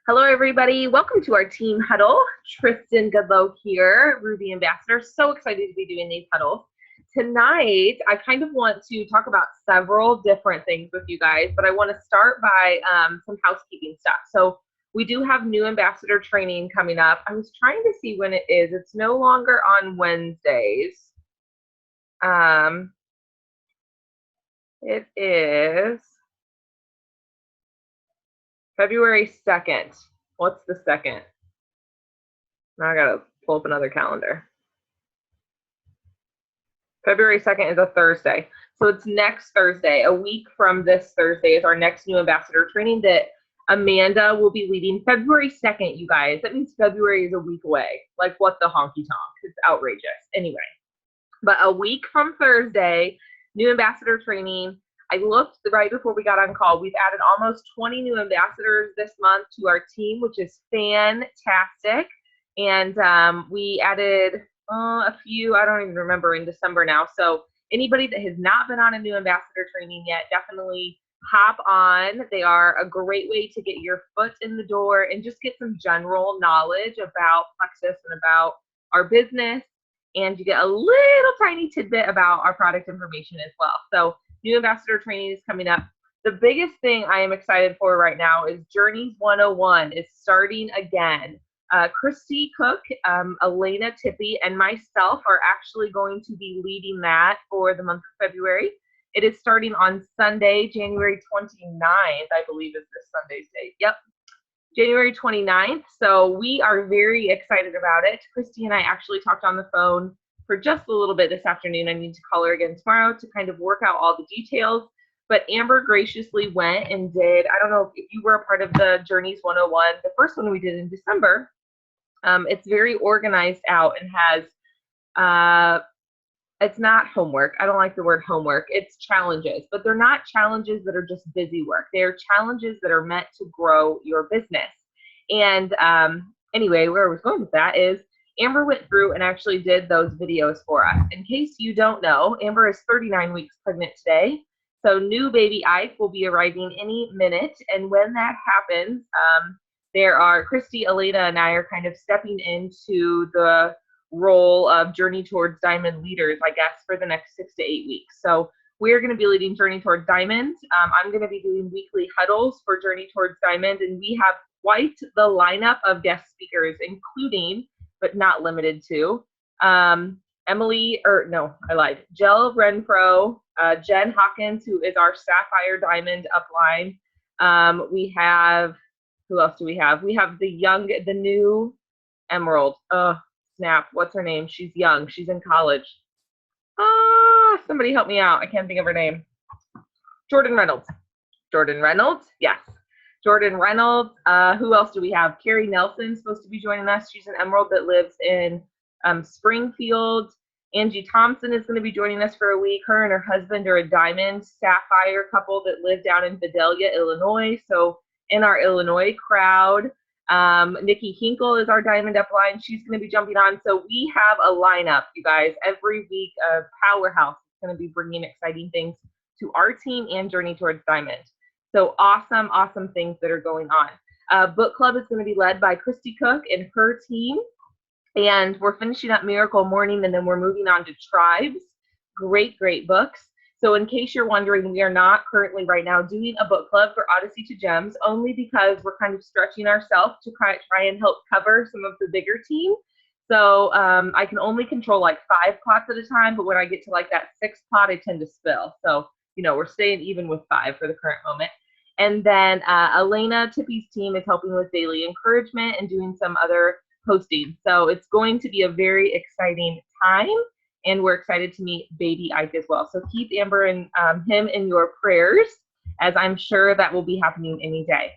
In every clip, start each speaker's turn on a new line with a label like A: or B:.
A: Hello, everybody. Welcome to our team huddle. Tristan Goodlow here, Ruby Ambassador. So excited to be doing these huddles. Tonight, I kind of want to talk about several different things with you guys, but I want to start by some housekeeping stuff. So we do have new ambassador training coming up. I was trying to see when it is. It's no longer on Wednesdays. It is February 2nd. What's the 2nd? Now I gotta pull up another calendar. February 2nd is a Thursday. So it's next Thursday. A week from this Thursday is our next new ambassador training that Amanda will be leading. February 2nd, you guys. That means February is a week away. Like, what the honky tonk? It's outrageous. Anyway, but a week from Thursday, new ambassador training. I looked right before we got on call. We've added almost 20 new ambassadors this month to our team, which is fantastic. And we added a few, I don't even remember, in December now. So anybody that has not been on a new ambassador training yet, definitely hop on. They are a great way to get your foot in the door and just get some general knowledge about Plexus and about our business. And you get a little tiny tidbit about our product information as well. So new ambassador training is coming up. The biggest thing I am excited for right now is Journeys 101 is starting again. Christy Cook, Elena Tippy, and myself are actually going to be leading that for the month of February. It is starting on Sunday, January 29th, I believe is this Sunday's date. Yep, January 29th. So we are very excited about it. Christy and I actually talked on the phone for just a little bit this afternoon. I need to call her again tomorrow to kind of work out all the details. But Amber graciously went and did, I don't know if you were a part of the Journeys 101, the first one we did in December. It's very organized out and has, it's not homework. I don't like the word homework. It's challenges, but they're not challenges that are just busy work. They're challenges that are meant to grow your business. And anyway, where I was going with that is Amber went through and actually did those videos for us. In case you don't know, Amber is 39 weeks pregnant today. So new baby Ike will be arriving any minute. And when that happens, there are Christy, Elena, and I are kind of stepping into the role of Journey Towards Diamond leaders, I guess, for the next 6 to 8 weeks. So we're going to be leading Journey Towards Diamond. I'm going to be doing weekly huddles for Journey Towards Diamond, and we have quite the lineup of guest speakers, including, but not limited to, Jill Renfro, Jen Hawkins, who is our Sapphire Diamond upline. We have, who else do we have? We have the new Emerald. Oh, snap. What's her name? She's young. She's in college. Somebody help me out. I can't think of her name. Jordan Reynolds. Jordan Reynolds? Yes. Jordan Reynolds. Who else do we have? Carrie Nelson's supposed to be joining us. She's an Emerald that lives in Springfield. Angie Thompson is going to be joining us for a week. Her and her husband are a Diamond Sapphire couple that live down in Vidalia, Illinois. So in our Illinois crowd, Nikki Hinkle is our Diamond upline. She's going to be jumping on. So we have a lineup, you guys, every week of powerhouse. It's going to be bringing exciting things to our team and Journey Towards Diamond. So awesome, awesome things that are going on. Book club is going to be led by Christy Cook and her team. And we're finishing up Miracle Morning, and then we're moving on to Tribes. Great, great books. So in case you're wondering, we are not currently right now doing a book club for Odyssey to Gems, only because we're kind of stretching ourselves to try and help cover some of the bigger team. So I can only control like 5 plots at a time, but when I get to like that 6th plot, I tend to spill. So, you know, we're staying even with 5 for the current moment. And then Elena Tippy's team is helping with daily encouragement and doing some other posting. So it's going to be a very exciting time, and we're excited to meet baby Ike as well. So keep Amber and him in your prayers, as I'm sure that will be happening any day.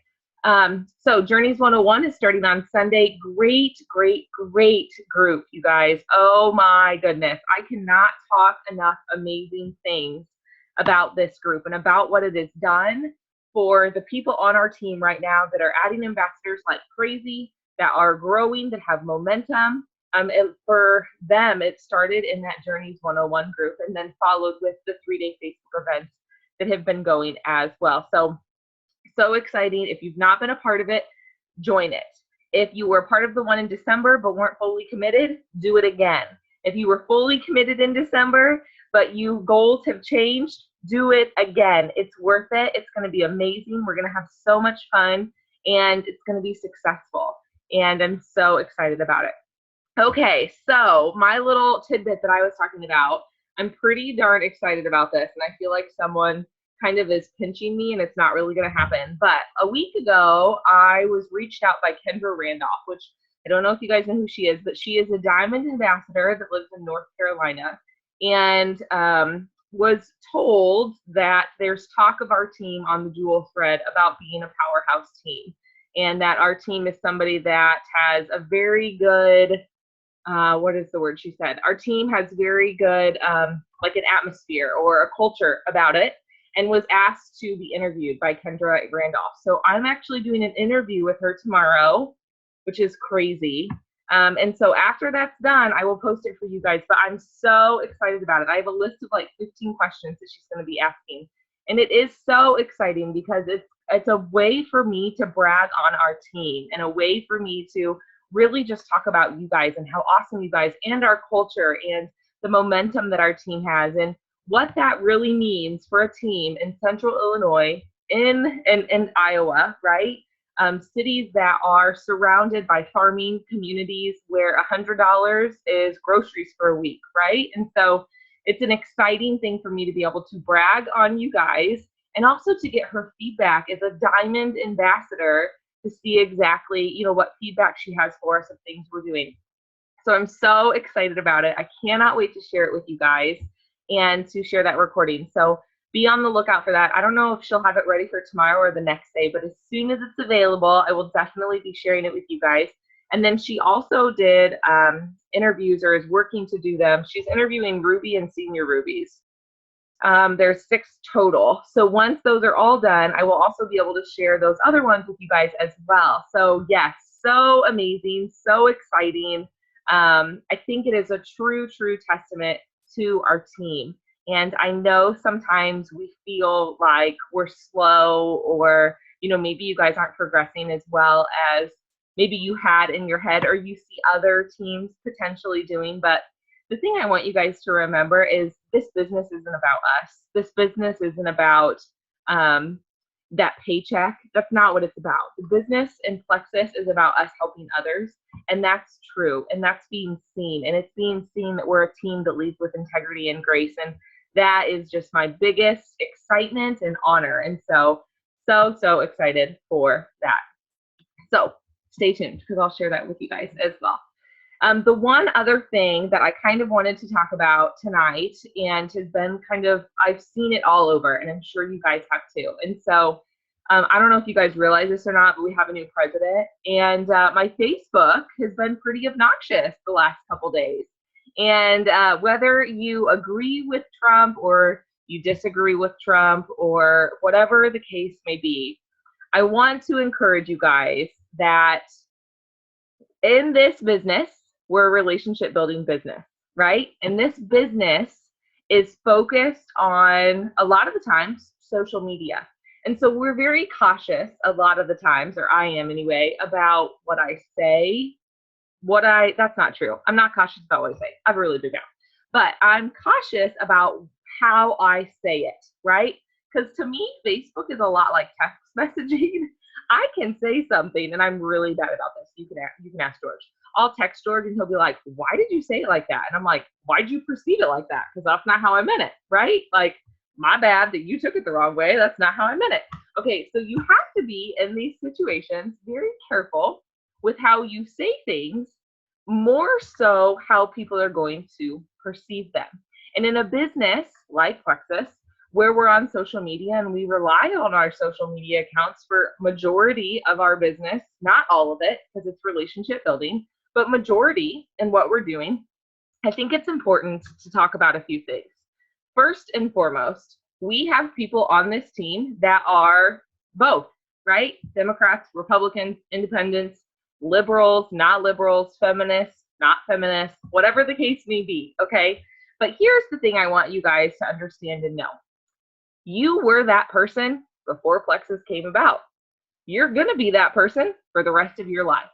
A: So Journeys 101 is starting on Sunday. Great, great, great group, you guys. Oh my goodness. I cannot talk enough amazing things about this group and about what it has done for the people on our team right now that are adding ambassadors like crazy, that are growing, that have momentum. For them, it started in that Journeys 101 group and then followed with the 3-day Facebook events that have been going as well. So exciting. If you've not been a part of it, join it. If you were part of the one in December but weren't fully committed, do it again. If you were fully committed in December but you goals have changed, do it again. It's worth it. It's going to be amazing. We're going to have so much fun and it's going to be successful. And I'm so excited about it. Okay, so my little tidbit that I was talking about, I'm pretty darn excited about this, and I feel like someone kind of is pinching me and it's not really going to happen. But a week ago, I was reached out by Kendra Randolph, which I don't know if you guys know who she is, but she is a Diamond ambassador that lives in North Carolina, and was told that there's talk of our team on the Jewel thread about being a powerhouse team, and that our team is somebody that has a very good, what is the word she said? Our team has very good, like an atmosphere or a culture about it, and was asked to be interviewed by Kendra Randolph. So I'm actually doing an interview with her tomorrow, which is crazy. And so after that's done, I will post it for you guys, but I'm so excited about it. I have a list of like 15 questions that she's going to be asking. And it is so exciting because it's a way for me to brag on our team and a way for me to really just talk about you guys and how awesome you guys and our culture and the momentum that our team has and what that really means for a team in Central Illinois, in Iowa, right? Cities that are surrounded by farming communities where $100 is groceries for a week, right? And so it's an exciting thing for me to be able to brag on you guys and also to get her feedback as a Diamond ambassador to see exactly, you know, what feedback she has for us of things we're doing. So I'm so excited about it. I cannot wait to share it with you guys and to share that recording. So be on the lookout for that. I don't know if she'll have it ready for tomorrow or the next day, but as soon as it's available, I will definitely be sharing it with you guys. And then she also did interviews, or is working to do them. She's interviewing Ruby and senior Rubies. There's 6 total. So once those are all done, I will also be able to share those other ones with you guys as well. So yes, so amazing, so exciting. I think it is a true testament to our team. And I know sometimes we feel like we're slow, or, you know, maybe you guys aren't progressing as well as maybe you had in your head, or you see other teams potentially doing. But the thing I want you guys to remember is this business isn't about us. This business isn't about that paycheck. That's not what it's about. The business in Plexus is about us helping others. And that's true. And that's being seen. And it's being seen that we're a team that leads with integrity and grace. And that is just my biggest excitement and honor. And so excited for that. So stay tuned because I'll share that with you guys as well. The one other thing that I kind of wanted to talk about tonight, and has been kind of, I've seen it all over, and I'm sure you guys have too. And so I don't know if you guys realize this or not, but we have a new president, and my Facebook has been pretty obnoxious the last couple days. And whether you agree with Trump or you disagree with Trump or whatever the case may be, I want to encourage you guys that in this business, we're a relationship building business, right? And this business is focused on, a lot of the times, social media. And so we're very cautious a lot of the times, or I am anyway, about what I say. That's not true. I'm not cautious about what I say. I have a really big mouth. But I'm cautious about how I say it, right? Because to me, Facebook is a lot like text messaging. I can say something, and I'm really bad about this. You can ask George. I'll text George, and he'll be like, why did you say it like that? And I'm like, why did you perceive it like that? Because that's not how I meant it, right? Like, my bad that you took it the wrong way. That's not how I meant it. Okay, so you have to be, in these situations, very careful with how you say things, more so how people are going to perceive them. And in a business like Plexus, where we're on social media and we rely on our social media accounts for majority of our business, not all of it, because it's relationship building, but majority in what we're doing, I think it's important to talk about a few things. First and foremost, we have people on this team that are both, right? Democrats, Republicans, independents, liberals, not liberals, feminists, not feminists, whatever the case may be, okay? But here's the thing I want you guys to understand and know. You were that person before Plexus came about. You're going to be that person for the rest of your life.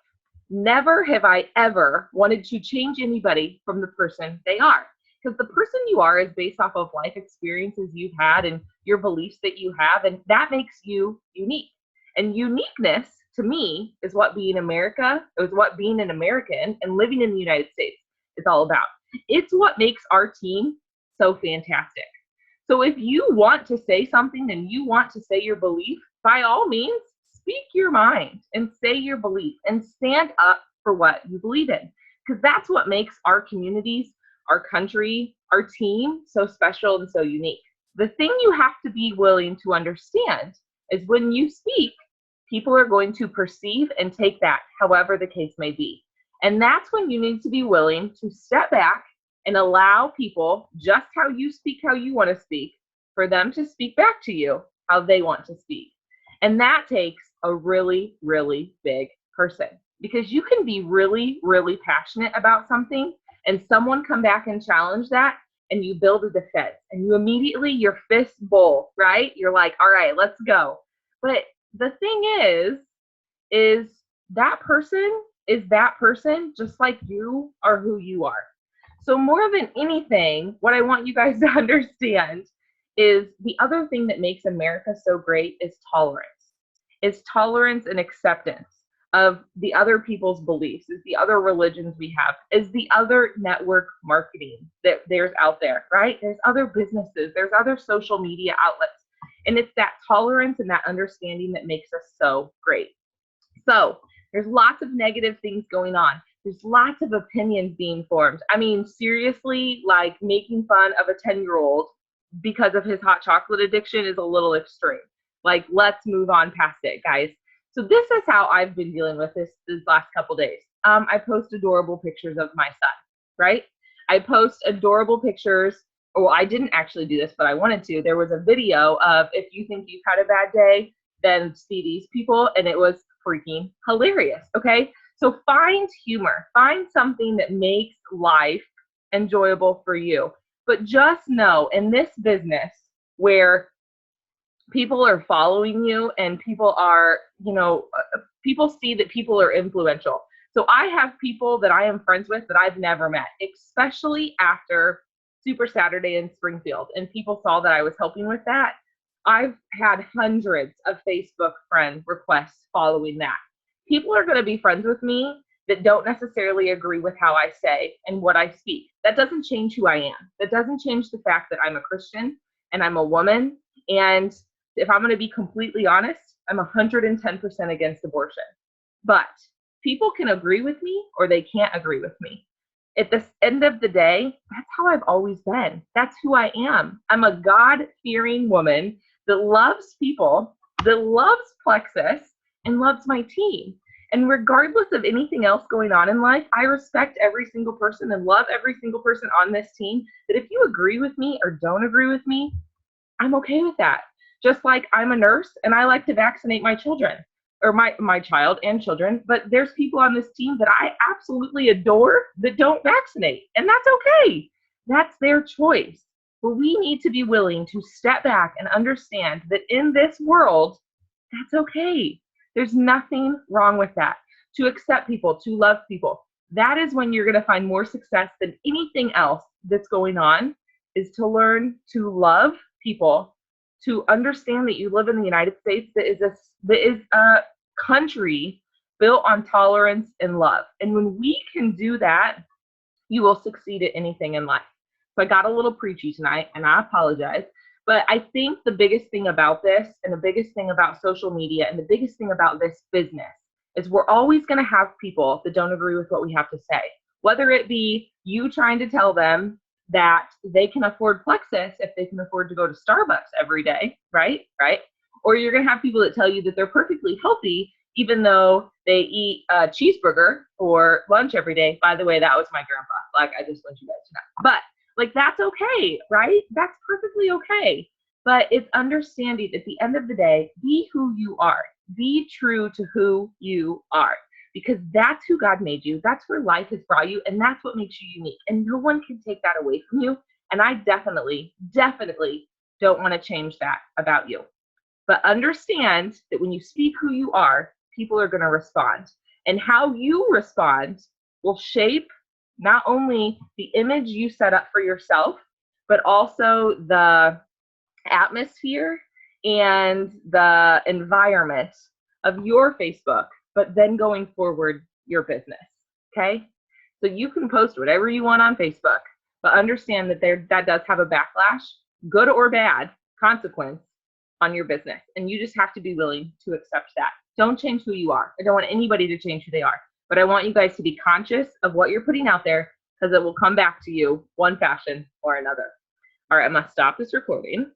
A: Never have I ever wanted to change anybody from the person they are. Because the person you are is based off of life experiences you've had and your beliefs that you have, and that makes you unique. And uniqueness, to me, is what being an American and living in the United States is all about. It's what makes our team so fantastic. So if you want to say something and you want to say your belief, by all means, speak your mind and say your belief and stand up for what you believe in. Because that's what makes our communities, our country, our team so special and so unique. The thing you have to be willing to understand is when you speak, people are going to perceive and take that however the case may be. And that's when you need to be willing to step back and allow people, just how you speak, how you want to speak, for them to speak back to you how they want to speak. And that takes a really, really big person, because you can be really, really passionate about something and someone come back and challenge that, and you build a defense and you immediately, your fists bowl, right? You're like, all right, let's go. But the thing is that person is that person, just like you are who you are. So more than anything, what I want you guys to understand is the other thing that makes America so great is tolerance. Is tolerance and acceptance of the other people's beliefs, is the other religions we have, is the other network marketing that there's out there, right? There's other businesses, there's other social media outlets. And it's that tolerance and that understanding that makes us so great. So there's lots of negative things going on. There's lots of opinions being formed. I mean, seriously, like making fun of a 10-year-old because of his hot chocolate addiction is a little extreme. Like, let's move on past it, guys. So this is how I've been dealing with this last couple days. I post adorable pictures of my son, right? I post adorable pictures. Well, I didn't actually do this, but I wanted to. There was a video of, if you think you've had a bad day, then see these people, and it was freaking hilarious, okay? So find humor. Find something that makes life enjoyable for you. But just know, in this business where people are following you and people are, people see that people are influential. So I have people that I am friends with that I've never met, especially after Super Saturday in Springfield, and people saw that I was helping with that. I've had hundreds of Facebook friend requests following that. People are going to be friends with me that don't necessarily agree with how I say and what I speak. That doesn't change who I am. That doesn't change the fact that I'm a Christian and I'm a woman. And if I'm going to be completely honest, I'm 110% against abortion. But people can agree with me or they can't agree with me. At the end of the day, that's how I've always been. That's who I am. I'm a God-fearing woman that loves people, that loves Plexus, and loves my team. And regardless of anything else going on in life, I respect every single person and love every single person on this team. That if you agree with me or don't agree with me, I'm okay with that. Just like I'm a nurse and I like to vaccinate my children, or my child and children, but there's people on this team that I absolutely adore that don't vaccinate, and that's okay. That's their choice. But we need to be willing to step back and understand that in this world, that's okay. There's nothing wrong with that. To accept people, to love people. That is when you're going to find more success than anything else that's going on, is to learn to love people, to understand that you live in the United States that is a country built on tolerance and love. And when we can do that, you will succeed at anything in life. So I got a little preachy tonight, and I apologize. But I think the biggest thing about this, and the biggest thing about social media, and the biggest thing about this business is we're always going to have people that don't agree with what we have to say. Whether it be you trying to tell them that they can afford Plexus if they can afford to go to Starbucks every day, right? Or you're going to have people that tell you that they're perfectly healthy even though they eat a cheeseburger for lunch every day. By the way, that was my grandpa. Like, I just want you guys to know. But, like, that's okay, right? That's perfectly okay. But it's understanding at the end of the day, be who you are. Be true to who you are. Because that's who God made you. That's where life has brought you. And that's what makes you unique. And no one can take that away from you. And I definitely don't want to change that about you. But understand that when you speak who you are, people are going to respond. And how you respond will shape not only the image you set up for yourself, but also the atmosphere and the environment of your Facebook, but then going forward, your business. Okay? So you can post whatever you want on Facebook, but understand that that does have a backlash, good or bad, consequence on your business. And you just have to be willing to accept that. Don't change who you are. I don't want anybody to change who they are, but I want you guys to be conscious of what you're putting out there, because it will come back to you one fashion or another. All right, I'm gonna stop this recording.